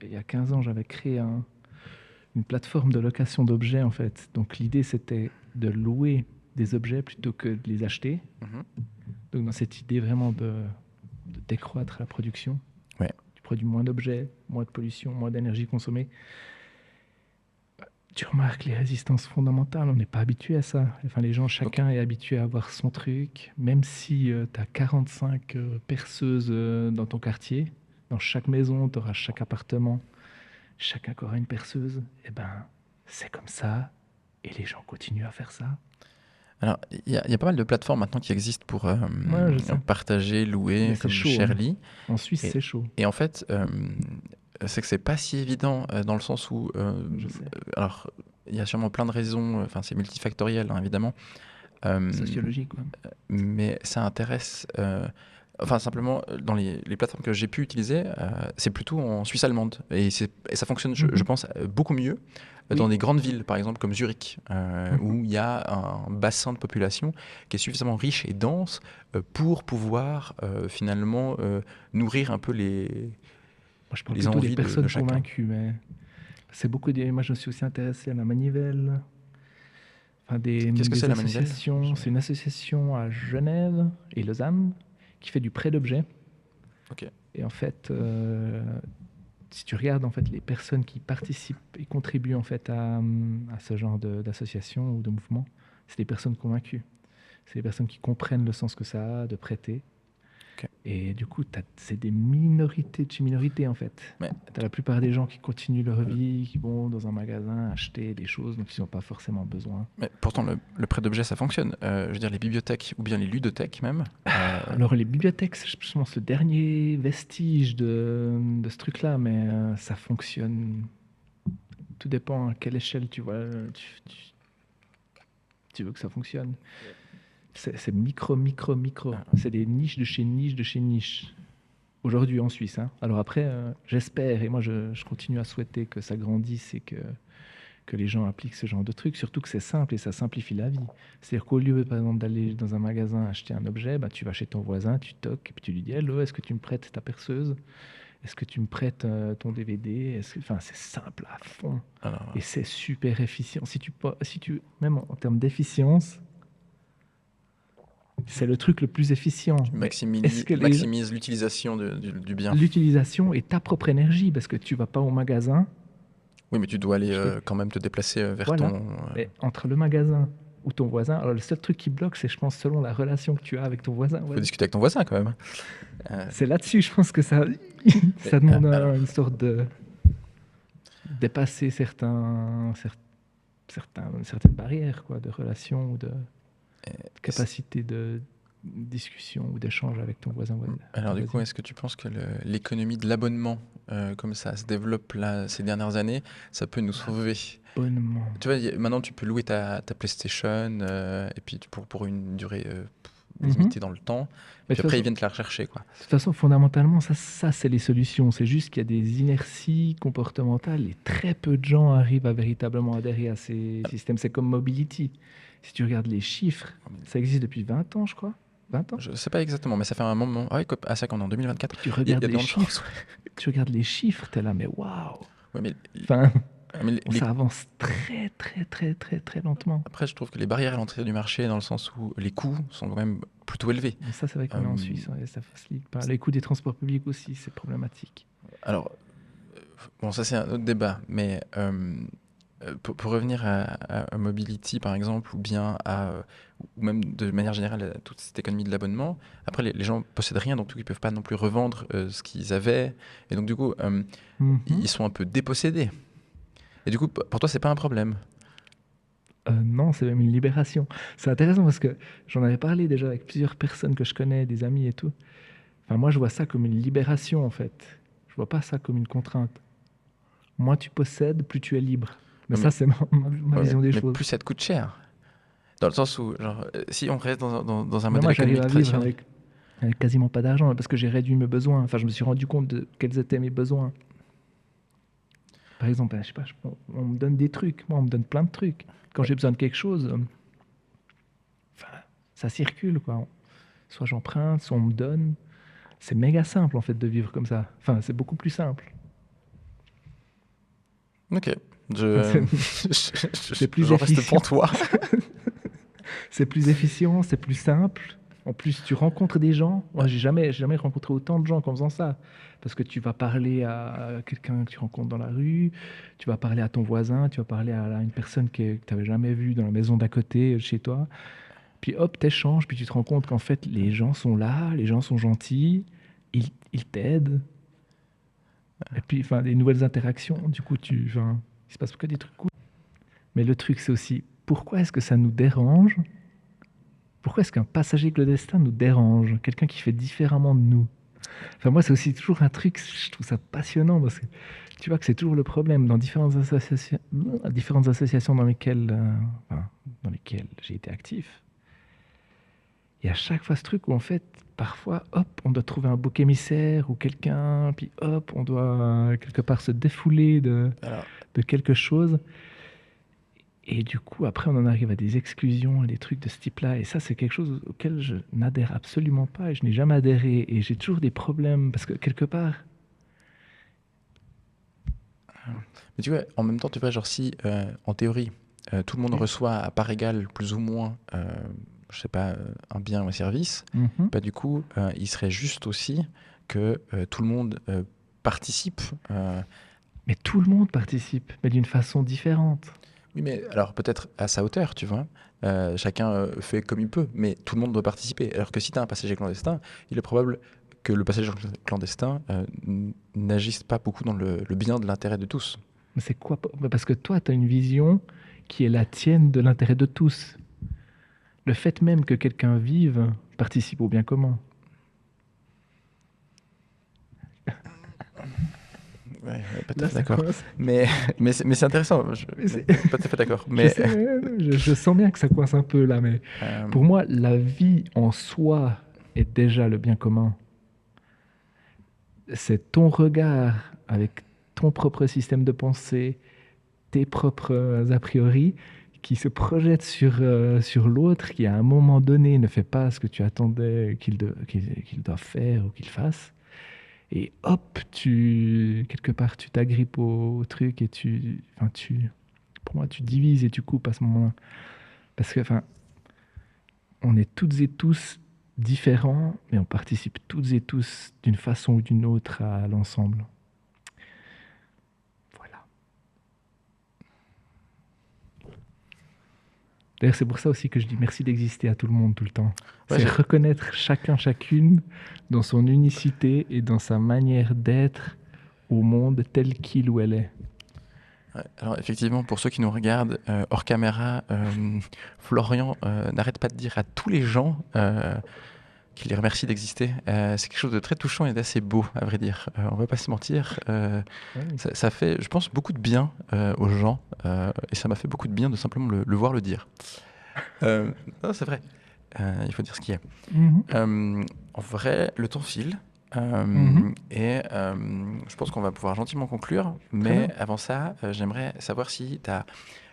il y a 15 ans, j'avais créé une plateforme de location d'objets, en fait. Donc, l'idée, c'était de louer des objets plutôt que de les acheter. Mhm. Donc, dans cette idée vraiment de décroître la production, Ouais. tu produis moins d'objets, moins de pollution, moins d'énergie consommée. Tu remarques les résistances fondamentales, on n'est pas habitué à ça. Enfin, les gens, Donc, chacun est habitué à avoir son truc. Même si tu as 45 perceuses dans ton quartier, dans chaque maison, tu auras chaque appartement, chacun aura une perceuse, et ben, c'est comme ça. Et les gens continuent à faire ça. alors, il y a pas mal de plateformes maintenant qui existent pour Ouais, je sais. partager, Mais louer, c'est comme chaud, hein. Sharely. En Suisse, Et, c'est chaud. et en fait, c'est que c'est pas si évident dans le sens où, Je sais. alors, il y a sûrement plein de raisons. Enfin, c'est multifactoriel, hein, évidemment. Euh, Sociologique, quoi. mais ça intéresse. Enfin, simplement, dans les plateformes que j'ai pu utiliser, c'est plutôt en Suisse allemande. Et ça fonctionne, je pense, beaucoup mieux dans Oui. des grandes villes, par exemple, comme Zurich, Mhm. où il y a un bassin de population qui est suffisamment riche et dense pour pouvoir finalement nourrir un peu Moi, je parle les plutôt des envies de personnes chacun. convaincues, mais c'est beaucoup des. Moi, je me suis aussi intéressé à la manivelle. Enfin, Qu'est-ce que c'est des la manivelle? associations. C'est une association à Genève et Lausanne qui fait du prêt d'objets. Ok. Et en fait, si tu regardes en fait les personnes qui participent et contribuent en fait à ce genre d'association ou de mouvement, c'est des personnes convaincues. C'est des personnes qui comprennent le sens que ça a de prêter. Ok. Et du coup, c'est des minorités de chez minorités en fait. Mais Tu as la plupart des gens qui continuent leur vie, qui vont dans un magasin acheter des choses dont ils n'ont pas forcément besoin. Mais pourtant, le prêt d'objets, ça fonctionne. Je veux dire, les bibliothèques ou bien les ludothèques même. Alors les bibliothèques, c'est je pense le dernier vestige de ce truc-là, mais ça fonctionne. Tout dépend à quelle échelle tu vois, tu veux que ça fonctionne. C'est micro, micro, micro. Ah, C'est des niches de chez niches de chez niches. Aujourd'hui en Suisse, hein. Alors après, j'espère, et moi je continue à souhaiter que ça grandisse et que les gens appliquent ce genre de trucs, surtout que c'est simple et ça simplifie la vie. C'est-à-dire qu'au lieu, par exemple, d'aller dans un magasin acheter un objet, bah, tu vas chez ton voisin, tu toques, et puis tu lui dis: Hello, est-ce que tu me prêtes ta perceuse? Est-ce que tu me prêtes ton DVD? Enfin, c'est simple à fond. alors, Et c'est super efficient. Même en termes d'efficience, c'est le truc le plus efficient. tu Mais est-ce que maximises l'utilisation du bien. l'utilisation est ta propre énergie? Parce que tu vas pas au magasin. Oui, mais tu dois aller Tu fais, quand même te déplacer vers voilà. ton. Mais entre le magasin ou ton voisin, alors le seul truc qui bloque, c'est, je pense, selon la relation que tu as avec ton voisin. Faut Voilà. discuter avec ton voisin quand même. Euh, C'est là-dessus, je pense que ça, mais, ça demande alors, une sorte de dépasser certaines barrières, quoi, de relations ou de est-ce- capacité de discussion ou d'échange avec ton voisin ou ta alors du coup, voisine. est-ce que tu penses que l'économie de l'abonnement, comme ça se développe là ces dernières années, ça peut nous sauver? L'abonnement. Tu vois, maintenant tu peux louer ta PlayStation et puis pour une durée Mhm. limitée dans le temps, et Mais puis après ils viennent te la rechercher quoi. de toute façon, fondamentalement, ça c'est les solutions. C'est juste qu'il y a des inerties comportementales et très peu de gens arrivent à véritablement adhérer à ces systèmes. C'est comme Mobility. Si tu regardes les chiffres, ça existe depuis 20 ans, je crois. 20 ans. Je sais pas exactement, mais ça fait un moment. Ah ouais, ah, c'est qu'on est en 2024. Puis tu Il y regardes a de les grandes chances. chiffres, tu regardes les chiffres, t'es là, mais waouh! Ouais, mais, Enfin, mais ça avance très, très, très, très, très lentement. après, je trouve que les barrières à l'entrée du marché, dans le sens où les coûts sont quand même plutôt élevés. Mais ça, c'est vrai qu'on est en Euh, Suisse, hein, et ça facilite pas. Les coûts des transports publics aussi, c'est problématique. alors, bon, ça c'est un autre débat, mais pour revenir à Mobility par exemple, ou bien ou même de manière générale à toute cette économie de l'abonnement, après les gens possèdent rien, donc du coup, ils peuvent pas non plus revendre ce qu'ils avaient, et donc du coup, Mhm. ils sont un peu dépossédés. Et du coup, pour toi, c'est pas un problème. Non, c'est même une libération. C'est intéressant parce que j'en avais parlé déjà avec plusieurs personnes que je connais, des amis et tout. Enfin, moi, je vois ça comme une libération, en fait. Je vois pas ça comme une contrainte. Moins tu possèdes, plus tu es libre. Mais Ouais, ça, c'est ma ouais, vision des mais choses. plus ça te coûte cher. Dans le sens où, genre, si on reste dans un Mais modèle moi, j'arrive économique à vivre traditionnel. avec quasiment pas d'argent parce que j'ai réduit mes besoins. Enfin, je me suis rendu compte de quels étaient mes besoins. Par exemple, je sais pas, on me donne des trucs. Moi, on me donne plein de trucs. Quand Ouais. j'ai besoin de quelque chose, enfin, ça circule, quoi. Soit j'emprunte, soit on me donne. C'est méga simple, en fait, de vivre comme ça. Enfin, c'est beaucoup plus simple. Ok. C'est plus J'en reste efficient. pantois. C'est plus efficient, c'est plus simple. En plus, tu rencontres des gens. Moi, j'ai jamais rencontré autant de gens qu'en faisant ça. Parce que tu vas parler à quelqu'un que tu rencontres dans la rue, tu vas parler à ton voisin, tu vas parler à une personne que tu n'avais jamais vue dans la maison d'à côté, chez toi. Puis hop, t'échanges, puis tu te rends compte qu'en fait, les gens sont là, les gens sont gentils, ils t'aident. Et puis, enfin, des nouvelles interactions. Du coup, enfin, il se passe que des trucs cool. Mais le truc, c'est aussi, pourquoi est-ce que ça nous dérange? Pourquoi est-ce qu'un passager clandestin nous dérange? Quelqu'un qui fait différemment de nous. Enfin, moi, c'est aussi toujours un truc, je trouve ça passionnant parce que tu vois que c'est toujours le problème dans différentes associations enfin, dans lesquelles j'ai été actif. Il y a à chaque fois ce truc où en fait, parfois, hop, on doit trouver un bouc émissaire ou quelqu'un, puis hop, on doit quelque part se défouler Alors, de quelque chose. Et du coup, après, on en arrive à des exclusions, des trucs de ce type-là. Et ça, c'est quelque chose auquel je n'adhère absolument pas et je n'ai jamais adhéré. Et j'ai toujours des problèmes parce que quelque part, mais tu vois, en même temps, tu vois, genre si, en théorie, tout le monde oui. reçoit à part égale, plus ou moins, je sais pas, un bien ou un service, Mhm. bah du coup, il serait juste aussi que tout le monde participe. Mais tout le monde participe, mais d'une façon différente. Oui, mais alors peut-être à sa hauteur, tu vois. Chacun fait comme il peut, mais tout le monde doit participer. Alors que si tu as un passager clandestin, il est probable que le passager clandestin n'agisse pas beaucoup dans le bien de l'intérêt de tous. Mais c'est quoi? Parce que toi, tu as une vision qui est la tienne de l'intérêt de tous. Le fait même que quelqu'un vive participe au bien commun. Ouais, pas tout à Là, fait ça d'accord. coince. Mais, c'est intéressant. Mais c'est- Pas tout à fait d'accord. Je Mais sais, je sens bien que ça coince un peu là, mais euh, pour moi, la vie en soi est déjà le bien commun. C'est ton regard avec ton propre système de pensée, tes propres a priori, qui se projettent sur l'autre qui, à un moment donné, ne fait pas ce que tu attendais qu'il doit faire ou qu'il fasse. Et hop, quelque part, tu t'agrippes au truc et enfin, pour moi, tu divises et tu coupes à ce moment-là. Parce que, enfin, on est toutes et tous différents, mais on participe toutes et tous d'une façon ou d'une autre à l'ensemble. Voilà. D'ailleurs, c'est pour ça aussi que je dis merci d'exister à tout le monde tout le temps. ouais, C'est reconnaître chacun, chacune dans son unicité et dans sa manière d'être au monde tel qu'il ou elle est. ouais. Alors effectivement, pour ceux qui nous regardent hors caméra, Florian n'arrête pas de dire à tous les gens qu'il les remercie d'exister. C'est quelque chose de très touchant et d'assez beau, à vrai dire. On va pas se mentir. Ouais. Ça fait, je pense, beaucoup de bien aux gens. Et ça m'a fait beaucoup de bien de simplement le voir le dire. Non, c'est vrai. Il faut dire ce qu'il y a. Mhm. En vrai, le temps file. Mhm. Et je pense qu'on va pouvoir gentiment conclure. Très Mais bien. avant ça, j'aimerais savoir si tu as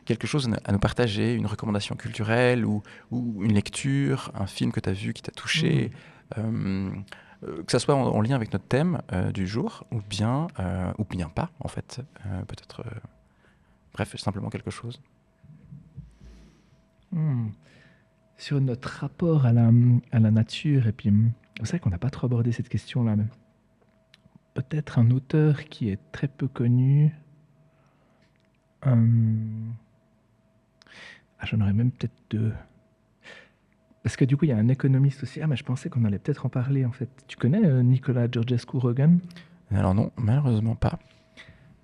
quelque chose à nous partager, une recommandation culturelle ou une lecture, un film que tu as vu qui t'a touché, Mhm. euh, que ça soit en lien avec notre thème du jour, ou bien pas, en fait. Peut-être, bref, simplement quelque chose. Mhm. Sur notre rapport à la nature, et puis c'est vrai qu'on n'a pas trop abordé cette question-là, mais peut-être un auteur qui est très peu connu. J'en aurais même peut-être deux. Parce que du coup, il y a un économiste aussi. Ah, mais je pensais qu'on allait peut-être en parler en fait. Tu connais Nicolas Georgescu-Roegen? Alors non, malheureusement pas.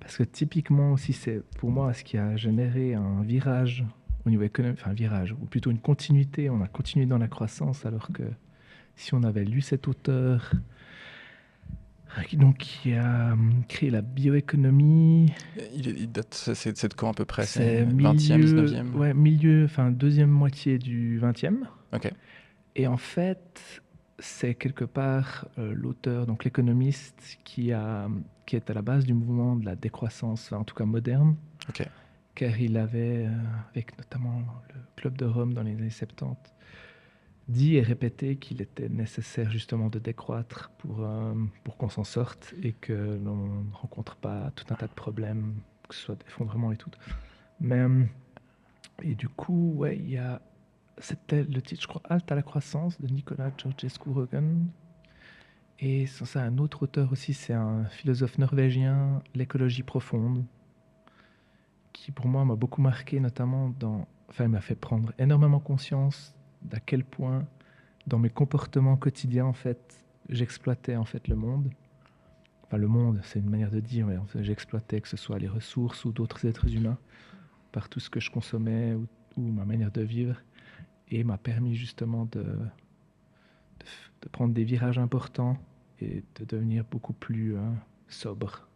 Parce que typiquement aussi, c'est pour moi ce qui a généré un virage au niveau économique, enfin un virage, ou plutôt une continuité. On a continué dans la croissance, alors que si on avait lu cet auteur, donc qui a créé la bioéconomie, Il date, c'est de quand à peu près? C'est c'est 20e, milieu, 19e? ouais, milieu, enfin deuxième moitié du 20e. Ok. Et en fait, c'est quelque part l'auteur, donc l'économiste, qui est à la base du mouvement de la décroissance, enfin, en tout cas moderne, Ok. car il avait, avec notamment le Club de Rome dans les années 70, dit et répété qu'il était nécessaire justement de décroître pour qu'on s'en sorte et que l'on ne rencontre pas tout un tas de problèmes que ce soit d'effondrement et tout. Mais, et du coup, ouais, c'était le titre, je crois, Halte à la croissance de Nicolas Georgescu-Roegen. Et sans ça, un autre auteur aussi, c'est un philosophe norvégien, l'écologie profonde, qui pour moi m'a beaucoup marqué, notamment il m'a fait prendre énormément conscience d'à quel point, dans mes comportements quotidiens, en fait, j'exploitais en fait le monde. Enfin, le monde, c'est une manière de dire, mais en fait, j'exploitais que ce soit les ressources ou d'autres êtres humains par tout ce que je consommais ou ma manière de vivre, et m'a permis justement de prendre des virages importants et de devenir beaucoup plus sobre.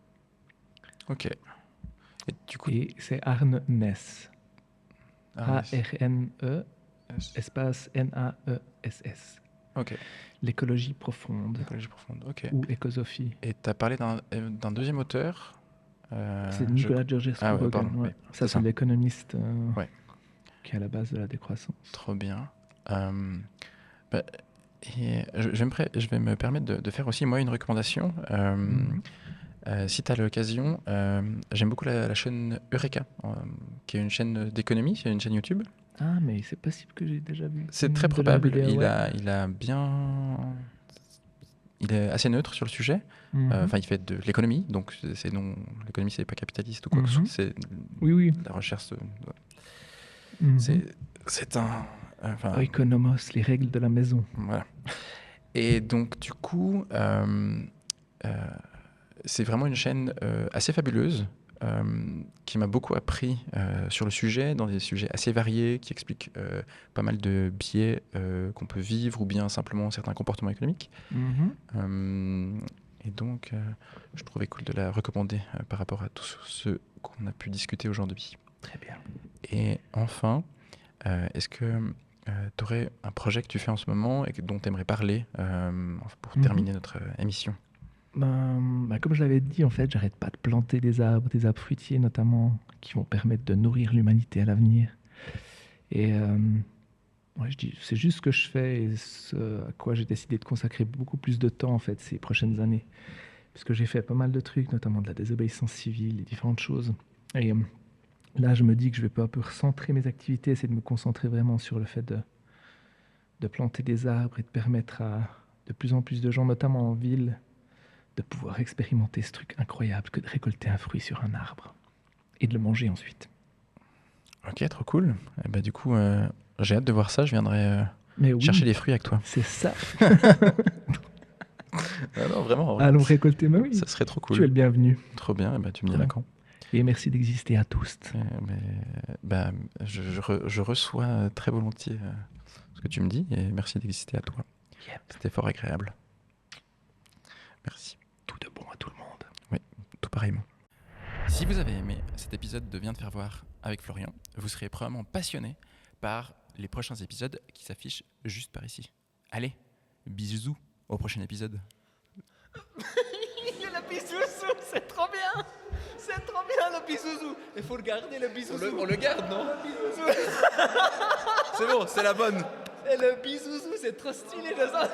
Ok. Et du coup, Et c'est Arne Ness. A-R-N-E, espace N-A-E-S-S. Ok. L'écologie profonde. L'écologie profonde, ok. Ou écosophie. Et tu as parlé d'un deuxième auteur. C'est Nicolas Georgescu-Roegen. Ah ouais, pardon. Ouais. Oui, Ça, c'est l'économiste ouais. qui est à la base de la décroissance. Trop bien. Et je vais me permettre de faire aussi, moi, une recommandation. Si tu as l'occasion, j'aime beaucoup la chaîne Eureka, qui est une chaîne d'économie, c'est une chaîne YouTube. Ah, mais c'est possible que j'ai déjà vu. C'est très probable. Vidéo, Il est assez neutre sur le sujet. Enfin, il fait de l'économie, donc l'économie, c'est pas capitaliste ou quoi que ce soit. C'est oui. la recherche. C'est un. Economos, les règles de la maison. Voilà. Et donc, du coup, c'est vraiment une chaîne assez fabuleuse qui m'a beaucoup appris sur le sujet, dans des sujets assez variés, qui expliquent pas mal de biais qu'on peut vivre ou bien simplement certains comportements économiques. Et donc, je trouvais cool de la recommander par rapport à tout ce qu'on a pu discuter aujourd'hui. Très bien. Et enfin, est-ce que tu aurais un projet que tu fais en ce moment et dont tu aimerais parler pour terminer notre émission? Comme je l'avais dit, en fait, j'arrête pas de planter des arbres fruitiers notamment, qui vont permettre de nourrir l'humanité à l'avenir. Et c'est juste ce que je fais et ce à quoi j'ai décidé de consacrer beaucoup plus de temps en fait ces prochaines années. Parce que j'ai fait pas mal de trucs, notamment de la désobéissance civile et différentes choses. Et là, je me dis que je vais peu à peu recentrer mes activités, essayer de me concentrer vraiment sur le fait de planter des arbres et de permettre à de plus en plus de gens, notamment en ville, de pouvoir expérimenter ce truc incroyable que de récolter un fruit sur un arbre et de le manger ensuite. Ok, trop cool. Et bah, du coup, j'ai hâte de voir ça. Je viendrai chercher des fruits avec toi. C'est ça. Non, vraiment. Allons récolter, mais oui. Ça serait trop cool. Tu es le bienvenu. Trop bien. Et bah, tu me diras quand. Et merci d'exister à tous. Je reçois très volontiers ce que tu me dis et merci d'exister à toi. Yep. C'était fort agréable. Merci. Tout de bon à tout le monde. Oui, tout pareillement. Si vous avez aimé cet épisode de Viens de faire voir avec Florian, vous serez probablement passionné par les prochains épisodes qui s'affichent juste par ici. Allez, bisous au prochain épisode. Le bisouzou, c'est trop bien. C'est trop bien le bisouzou. Il faut le garder le bisouzou. On le garde, non? Le bisouzou. C'est bon, c'est la bonne. Et le bisouzou, c'est trop stylé. Ça.